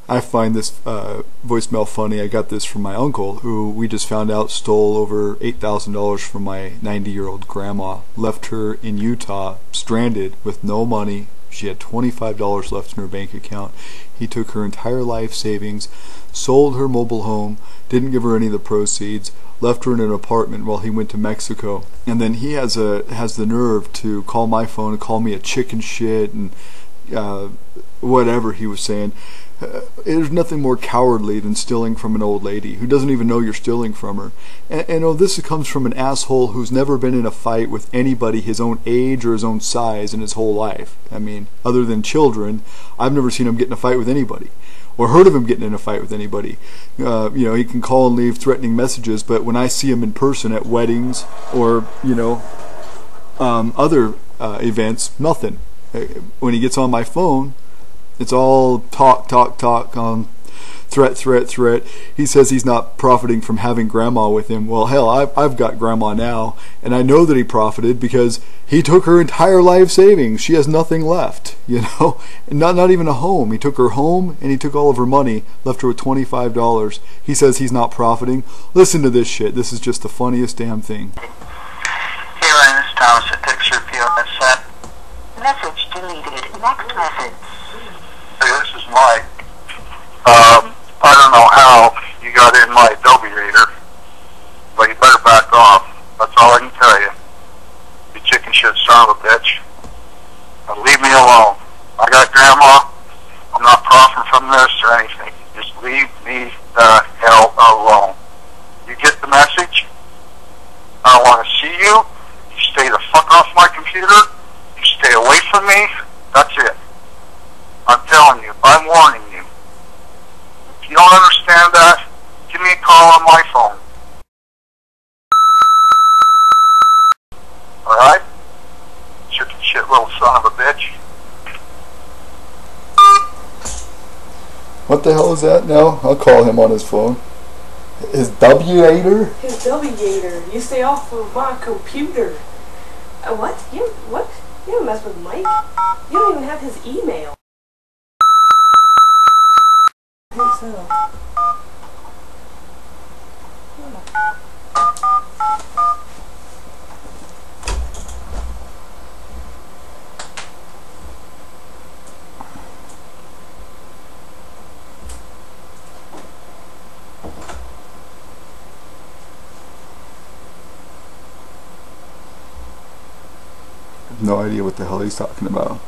I find this voicemail funny. I got this from my uncle, who we just found out stole over $8,000 from my 90-year-old grandma. Left her in Utah, stranded, with no money. She had $25 left in her bank account. He took her entire life savings, sold her mobile home, didn't give her any of the proceeds, left her in an apartment while he went to Mexico. And then he has the nerve to call my phone and call me a chicken shit and whatever he was saying. There's nothing more cowardly than stealing from an old lady who doesn't even know you're stealing from her. And this comes from an asshole who's never been in a fight with anybody his own age or his own size in his whole life. I mean, other than children, I've never seen him get in a fight with anybody, or heard of him getting in a fight with anybody. He can call and leave threatening messages, but when I see him in person at weddings or other events, nothing. When he gets on my phone, it's all talk, threat. He says he's not profiting from having grandma with him. Well, hell, I've got grandma now, and I know that he profited because he took her entire life savings. She has nothing left, not even a home. He took her home, and he took all of her money, left her with $25. He says he's not profiting. Listen to this shit. This is just the funniest damn thing. Hey, Ryan, this is Thomas. A picture POS set. Message deleted. Next message. Hey, this is Mike. I don't know how you got in my Adobe Reader, but you better back off. That's all I can tell you. You chicken shit son of a bitch. Now leave me alone. I got grandma. I'm not profiting from this or anything. Just leave me the hell alone. You get the message? I don't want to see you. You stay the fuck off my computer. You stay away from me. That's it. I'm telling you. I'm warning you. If you don't understand that, give me a call on my phone. Alright? Chicken shit little son of a bitch. What the hell is that now? I'll call him on his phone. His W-ater? His W-ater. You stay off of my computer. What? You don't mess with Mike. You don't even have his email. I think so. No idea what the hell he's talking about.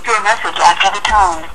Your message after the tone.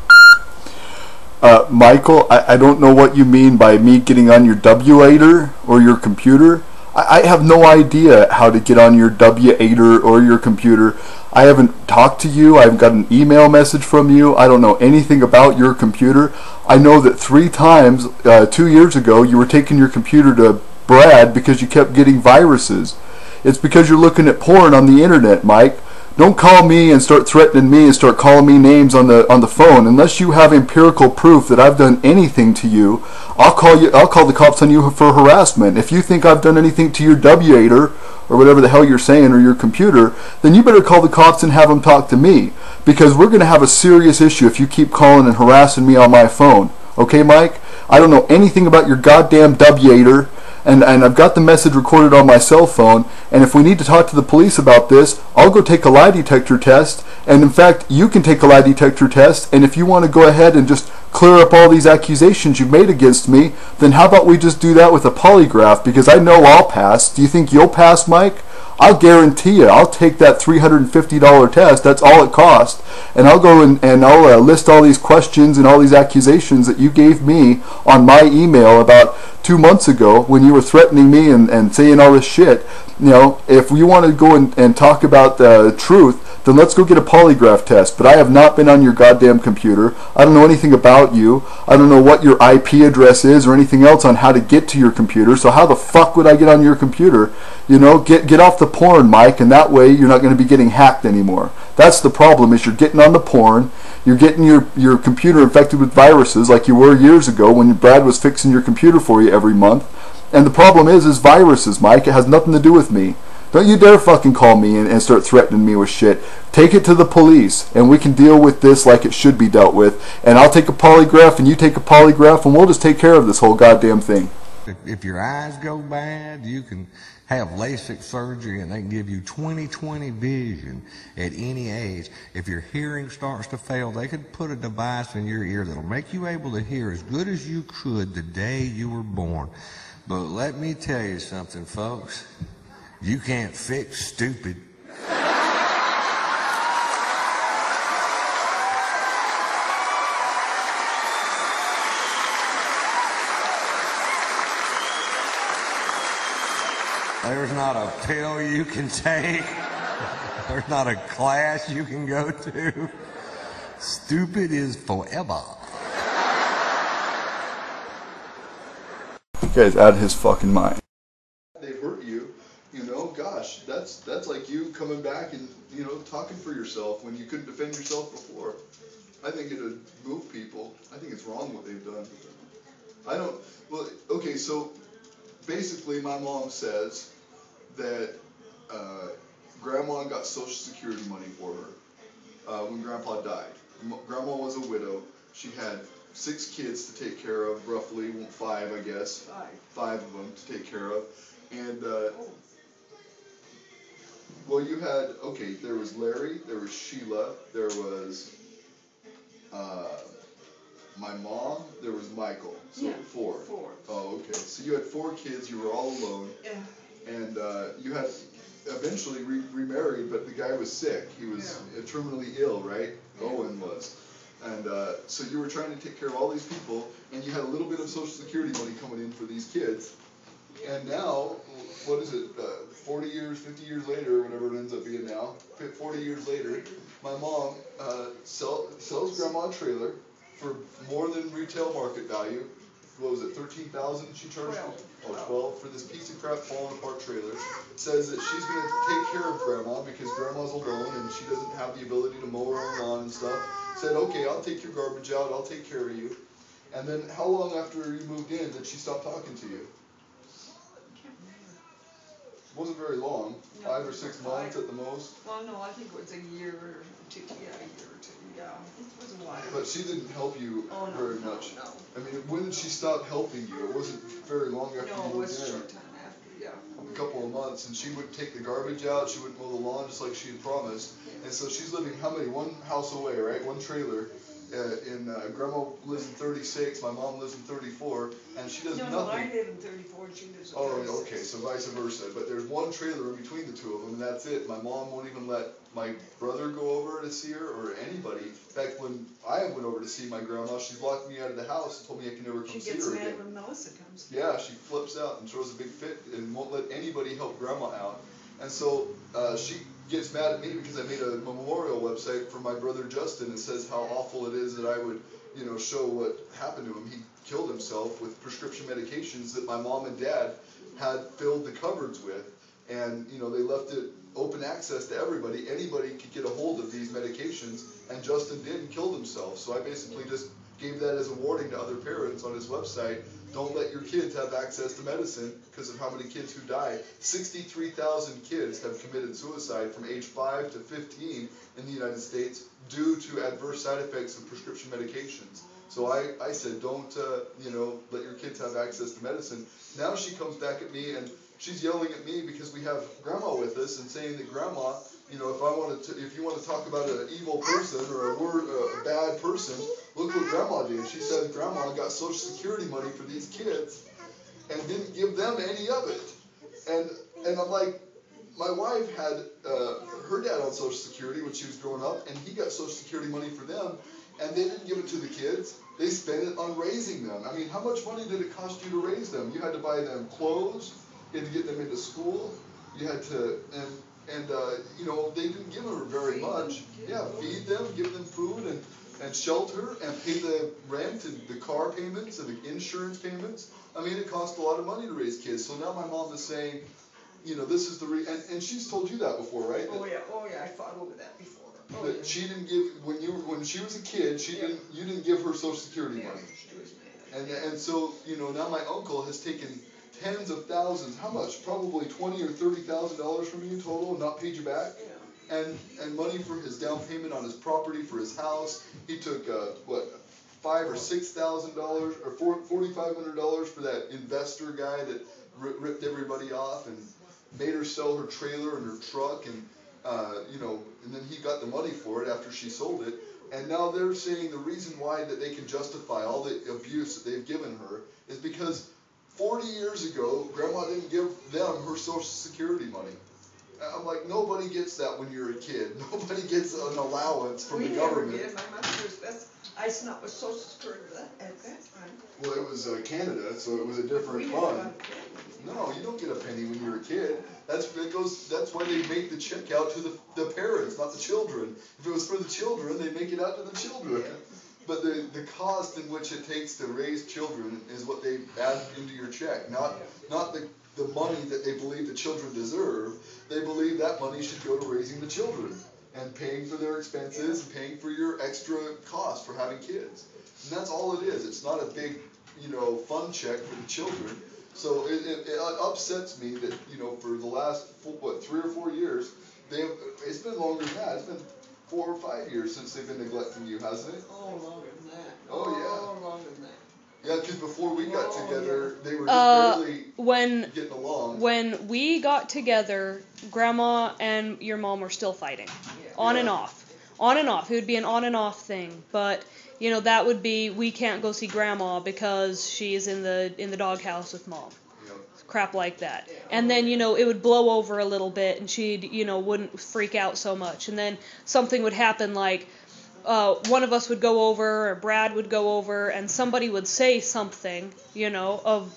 Michael, I don't know what you mean by me getting on your W-ater or your computer. I have no idea how to get on your W-ater or your computer. I haven't talked to you. I haven't got an email message from you. I don't know anything about your computer. I know that 3 times, 2 years ago, you were taking your computer to Brad because you kept getting viruses. It's because you're looking at porn on the internet, Mike. Don't call me and start threatening me and start calling me names on the phone unless you have empirical proof that I've done anything to you. I'll call the cops on you for harassment. If you think I've done anything to your W-ater or whatever the hell you're saying or your computer, then you better call the cops and have them talk to me, because we're going to have a serious issue if you keep calling and harassing me on my phone. Okay, Mike? I don't know anything about your goddamn W-ater. And I've got the message recorded on my cell phone, and if we need to talk to the police about this, I'll go take a lie detector test, and in fact, you can take a lie detector test, and if you want to go ahead and just clear up all these accusations you've made against me, then how about we just do that with a polygraph, because I know I'll pass. Do you think you'll pass, Mike? I'll guarantee you, I'll take that $350 test, that's all it costs, and I'll go and I'll list all these questions and all these accusations that you gave me on my email about 2 months ago when you were threatening me and saying all this shit. If you want to go and talk about the truth, then let's go get a polygraph test. But I have not been on your goddamn computer. I don't know anything about you. I don't know what your IP address is or anything else on how to get to your computer. So how the fuck would I get on your computer? Get off the porn, Mike, and that way you're not going to be getting hacked anymore. That's the problem, is you're getting on the porn. You're getting your computer infected with viruses like you were years ago when Brad was fixing your computer for you every month. And the problem is viruses, Mike. It has nothing to do with me. Don't you dare fucking call me and start threatening me with shit. Take it to the police, and we can deal with this like it should be dealt with. And I'll take a polygraph, and you take a polygraph, and we'll just take care of this whole goddamn thing. If your eyes go bad, you can have LASIK surgery, and they can give you 20/20 vision at any age. If your hearing starts to fail, they could put a device in your ear that'll make you able to hear as good as you could the day you were born. But let me tell you something, folks. You can't fix stupid. There's not a pill you can take. There's not a class you can go to. Stupid is forever. You guys out of his fucking mind. They hurt you, you know, gosh, that's like you coming back and, you know, talking for yourself when you couldn't defend yourself before. I think it would move people. I think it's wrong what they've done. Okay, so basically my mom says that Grandma got Social Security money for her when Grandpa died. Grandma was a widow. She had 6 kids to take care of, roughly, 5 I guess. 5 of them to take care of. And, well, you had, okay, there was Larry, there was Sheila, there was my mom, there was Michael. So yeah, 4. 4. Oh, okay. So you had 4 kids, you were all alone. Yeah. And you had eventually remarried, but the guy was sick. He was terminally ill, right? Yeah. Owen was. And so you were trying to take care of all these people, and you had a little bit of Social Security money coming in for these kids. And now, what is it, 40 years, 50 years later, or whatever it ends up being now, 40 years later, my mom sells Grandma a trailer for more than retail market value. What was it, $13,000 she charged? 12 for this piece of crap falling apart trailer. Says that she's going to take care of Grandma because Grandma's alone and she doesn't have the ability to mow her own lawn and stuff. Said, okay, I'll take your garbage out, I'll take care of you. And then how long after you moved in did she stop talking to you? It wasn't very long, no, 5 or 6 months at the most. Well, no, I think it was a year or 2, yeah, a year or 2, yeah, it was a while. But she didn't help you very much. No. I mean, when did she stop helping you? It wasn't very long after you moved in. No, it was a short time after, yeah. A couple of months, and she would take the garbage out, she would mow the lawn just like she had promised. Yeah. And so she's living, how many? 1 house away, right? 1 trailer. Grandma lives in 36, my mom lives in 34, and she does nothing. No, I live in 34 and she lives in 36. Oh, okay, so vice versa. But there's 1 trailer in between the 2 of them, and that's it. My mom won't even let my brother go over to see her, or anybody. In fact, when I went over to see my grandma, she locked me out of the house and told me I can never come see her again. She gets mad when Melissa comes. Yeah, she flips out and throws a big fit and won't let anybody help Grandma out. And so she gets mad at me because I made a memorial website for my brother Justin that says how awful it is that I would, you know, show what happened to him. He killed himself with prescription medications that my mom and dad had filled the cupboards with. And, you know, they left it open access to everybody. Anybody could get a hold of these medications, and Justin did and killed himself. So I basically just gave that as a warning to other parents on his website. Don't let your kids have access to medicine because of how many kids who died. 63,000 kids have committed suicide from age 5 to 15 in the United States due to adverse side effects of prescription medications. So I said, don't, you know, let your kids have access to medicine. Now she comes back at me and she's yelling at me because we have Grandma with us and saying that Grandma, you know, if you want to talk about an evil person or a bad person, look what Grandma did. She said Grandma got Social Security money for these kids and didn't give them any of it. And I'm like, my wife had her dad on Social Security when she was growing up, and he got Social Security money for them, and they didn't give it to the kids. They spent it on raising them. I mean, how much money did it cost you to raise them? You had to buy them clothes. You had to get them into school. You had to, you know, they didn't give her very much. Yeah, feed them, give them food and shelter, and pay the rent and the car payments and the insurance payments. I mean, it cost a lot of money to raise kids. So now my mom is saying, you know, this is the and she's told you that before, right? Oh yeah, I thought over that before. Oh, that she didn't give when she was a kid, you didn't give her Social Security money. She was mad. And so, you know, now my uncle has taken tens of thousands. How much? Probably $20,000 or $30,000 from you total, and not paid you back. Yeah. And money for his down payment on his property for his house. He took $5,000 or $6,000 or $4,500 for that investor guy that ripped everybody off and made her sell her trailer and her truck, and and then he got the money for it after she sold it. And now they're saying the reason why that they can justify all the abuse that they've given her is because 40 years ago, Grandma didn't give them her Social Security money. I'm like, nobody gets that when you're a kid. Nobody gets an allowance from the government. We never did. My mother was best. I not with Social Security at that time. Well, it was Canada, so it was a different fund. No, you don't get a penny when you're a kid. That's why they make the check out to the parents, not the children. If it was for the children, they'd make it out to the children. But the cost in which it takes to raise children is what they add into your check, not the money that they believe the children deserve. They believe that money should go to raising the children and paying for their expenses and paying for your extra cost for having kids. And that's all it is. It's not a big, fun check for the children. So it upsets me that, for the last, 3 or 4 years, it's been longer than that. It's been 4 or 5 years since they've been neglecting you, hasn't it? Oh, longer than that. Oh, yeah. Oh, longer than that. Yeah, because before we got together, they were just barely getting along. When we got together, Grandma and your mom were still fighting. Yeah. On and off. On and off. It would be an on and off thing. But, that would be, we can't go see Grandma because she is in the doghouse with Mom. Yep. Crap like that. And then, it would blow over a little bit and she'd, wouldn't freak out so much. And then something would happen like, one of us would go over, or Brad would go over, and somebody would say something, of,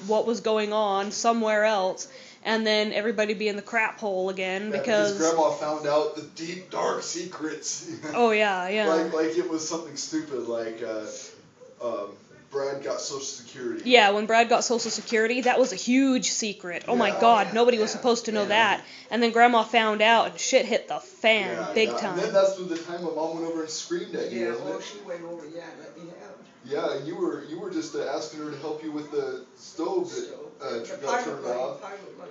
what was going on somewhere else, and then everybody be in the crap hole again because Grandma found out the deep, dark secrets. Oh, yeah. Like it was something stupid, like Brad got Social Security. Yeah, when Brad got Social Security, that was a huge secret. Oh, my God, nobody was supposed to know that. And then Grandma found out, and shit hit the fan big time. And then that's the time when Mom went over and screamed at you, wasn't it? She went over, let me have it. Yeah, and you were just asking her to help you with the stove that got turned off.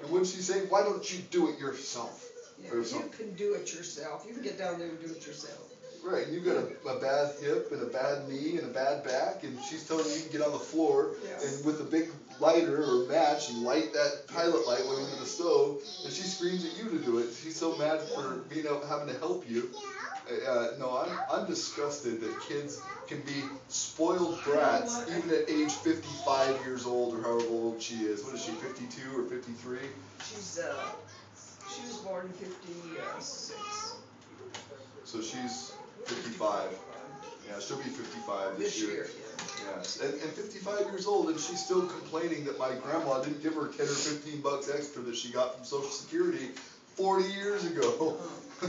And wouldn't she say, why don't you do it yourself? Yeah, you can do it yourself. You can get down there and do it yourself. Right, and you've got a bad hip and a bad knee and a bad back, and she's telling you can get on the floor and with a big lighter or match and light that pilot light going into the stove, and she screams at you to do it. She's so mad for having to help you. No, I'm disgusted that kids can be spoiled brats even at age 55 years old or however old she is. What is she, 52 or 53? She was born in 56. So she's 55. Yeah, she'll be 55 this year. Yes, and 55 years old, and she's still complaining that my grandma didn't give her 10 or 15 bucks extra that she got from Social Security 40 years ago. We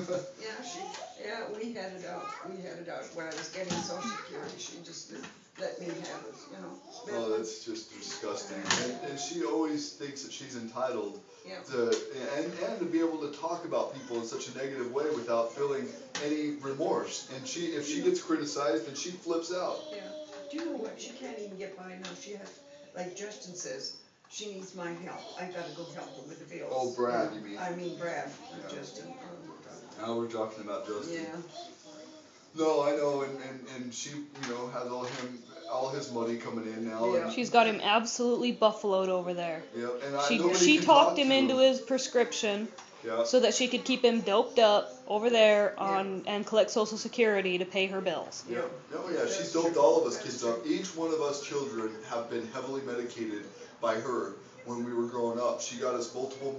had it out. When I was getting Social Security, she just didn't let me have it, Oh, that's just disgusting. And she always thinks that she's entitled to, and to be able to talk about people in such a negative way without feeling any remorse. And if she gets criticized, then she flips out. Yeah. Do you know what? She can't even get by now. She has, like Justin says, she needs my help. I gotta go help her with the bills. Oh, Brad, you mean? I mean Brad, Yeah. Justin. Now we're talking about Justin. Yeah. No, I know, and she, has all his money coming in now. Yeah. She's got him absolutely buffaloed over there. Yeah, and She talked him into his prescription Yeah. so that she could keep him doped up over there and collect Social Security to pay her bills. Yeah. Oh yeah, she's doped all of us kids up. Each one of us children have been heavily medicated by her when we were growing up. She got us multiple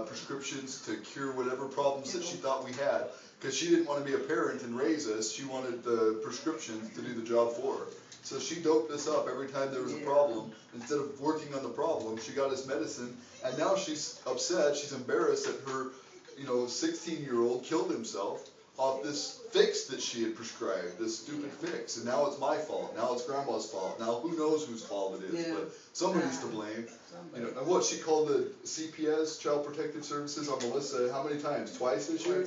prescriptions to cure whatever problems that she thought we had. Because she didn't want to be a parent and raise us, she wanted the prescriptions to do the job for her. So she doped us up every time there was a problem. Instead of working on the problem, she got us medicine. And now she's upset, she's embarrassed that her 16-year-old killed himself off this fix that she had prescribed, this stupid fix. And now it's my fault. Now it's Grandma's fault. Now who knows whose fault it is, but somebody's to blame. And what, she called the CPS, Child Protective Services, on Melissa how many times? Twice this year?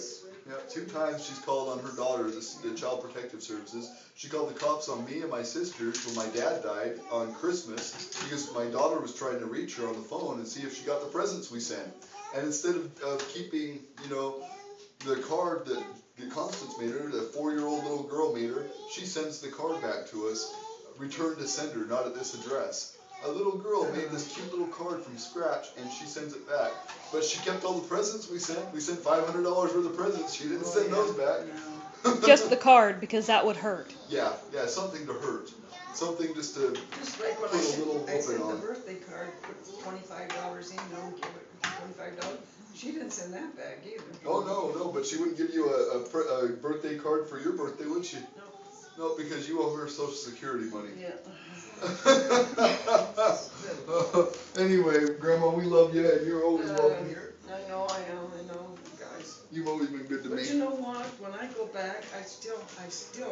Yeah, 2 times she's called on her daughter, the Child Protective Services. She called the cops on me and my sisters when my dad died on Christmas because my daughter was trying to reach her on the phone and see if she got the presents we sent. And instead of keeping, you know, the card that Constance made her, the 4-year-old little girl made her, she sends the card back to us, return to sender, not at this address. A little girl made this cute little card from scratch, and she sends it back. But she kept all the presents we sent. We sent $500 worth of presents. She didn't send those back. Just the card, because that would hurt. Yeah, something to hurt. Something just to like when put a little I whooping sent the on. birthday card, put $25 in, don't give it $25. She didn't send that back either. Oh, no, but she wouldn't give you a birthday card for your birthday, would she? No, because you owe her Social Security money. Yeah. Anyway, Grandma, we love you, and you're always welcome here. I know, guys. You've always been good to me. But you know what? When I go back, I still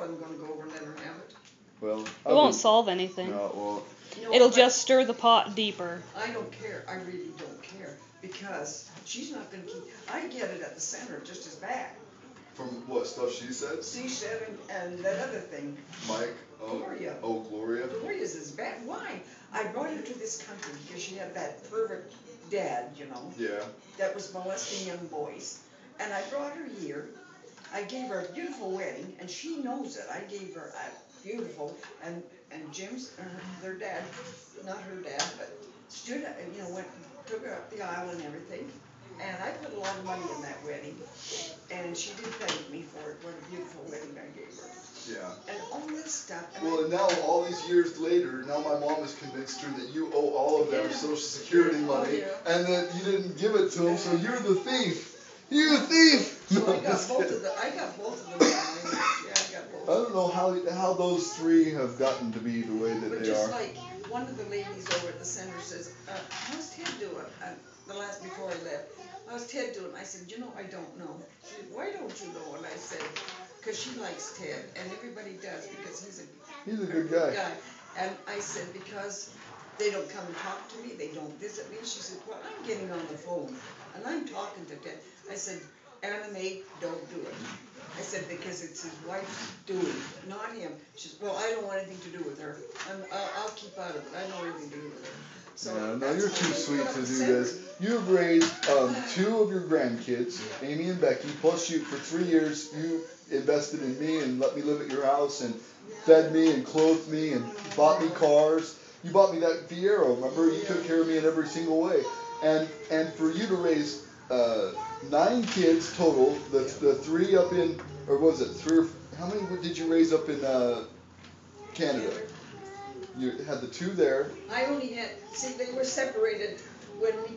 am going to go over and let her have it. Well, It won't solve anything. No, well, It'll just stir the pot deeper. I don't care. I really don't care. Because she's not going to keep... I get it at the center just as bad. from what stuff she said? She said, and that other thing. Mike? Oh, Gloria. Oh, Gloria? Gloria's as bad. Why? I brought her to this country because she had that pervert dad, you know. Yeah. That was molesting young boys. And I brought her here. I gave her a beautiful wedding, and she knows it. I gave her a beautiful, and Jim's, their dad, not her dad, but stood up, you know, took her up the aisle and everything. And I put a lot of money in that wedding, and she did thank me for it. What a beautiful wedding I gave her. Yeah. And all this stuff. Well, and now all these years later, now my mom has convinced her that you owe all of them Social Security money, and that you didn't give it to them, so you're the thief. You're the thief. So I got both of them. Yeah, I got both. I don't know how those 3 have gotten to be the way that But they just are. like one of the ladies over at the center says, how's Ted doing? Before I left, how's Ted doing? I said, you know, I don't know. She said, why don't you know? And I said, because she likes Ted, and everybody does because he's a good guy. And I said, because they don't come and talk to me, they don't visit me. She said, well, I'm getting on the phone, and I'm talking to Ted. I said, Anna Mae, don't do it. I said, because it's his wife's doing, not him. She said, well, I don't want anything to do with her. I'll keep out of it. I don't want anything to do with her. So yeah, no, you're too sweet to do this. You've raised 2 of your grandkids, Amy and Becky, plus you, for 3 years, you invested in me and let me live at your house and fed me and clothed me and bought me cars. You bought me that Fiero, remember? You took care of me in every single way. And for you to raise 9 kids total, the 3 up in, or was it 3 or, how many did you raise up in Canada? You had the 2 there. I only had, see, they were separated when we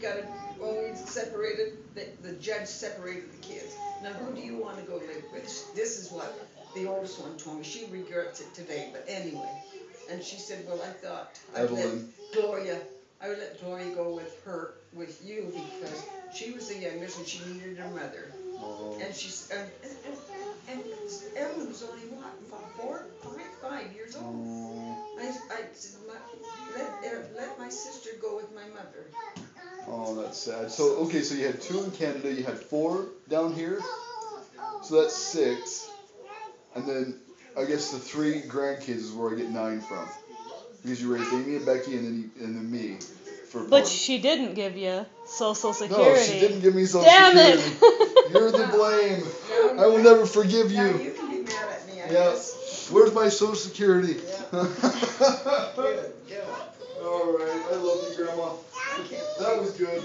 separated, the judge separated the kids. Now, who do you want to go live with? This is what the oldest one told me. She regrets it today, but anyway. And she said, well, I thought I would let Gloria go with you because she was the youngest and she needed her mother. Oh. And she's, and Evelyn was only, what, 5 years old. Oh. I said, let my sister go with my mother. Oh, that's sad. So, okay, so you had 2 in Canada, you had 4 down here, so that's 6, and then I guess the 3 grandkids is where I get 9 from, because you raised Amy and Becky and then me. But she didn't give you Social Security. No, she didn't give me Social Security. You're the blame. I will never forgive you. Now you can be mad at me, I Yeah. guess. Where's my Social Security? Yeah. Get it. All right. I love you, Grandma. I can't That was good.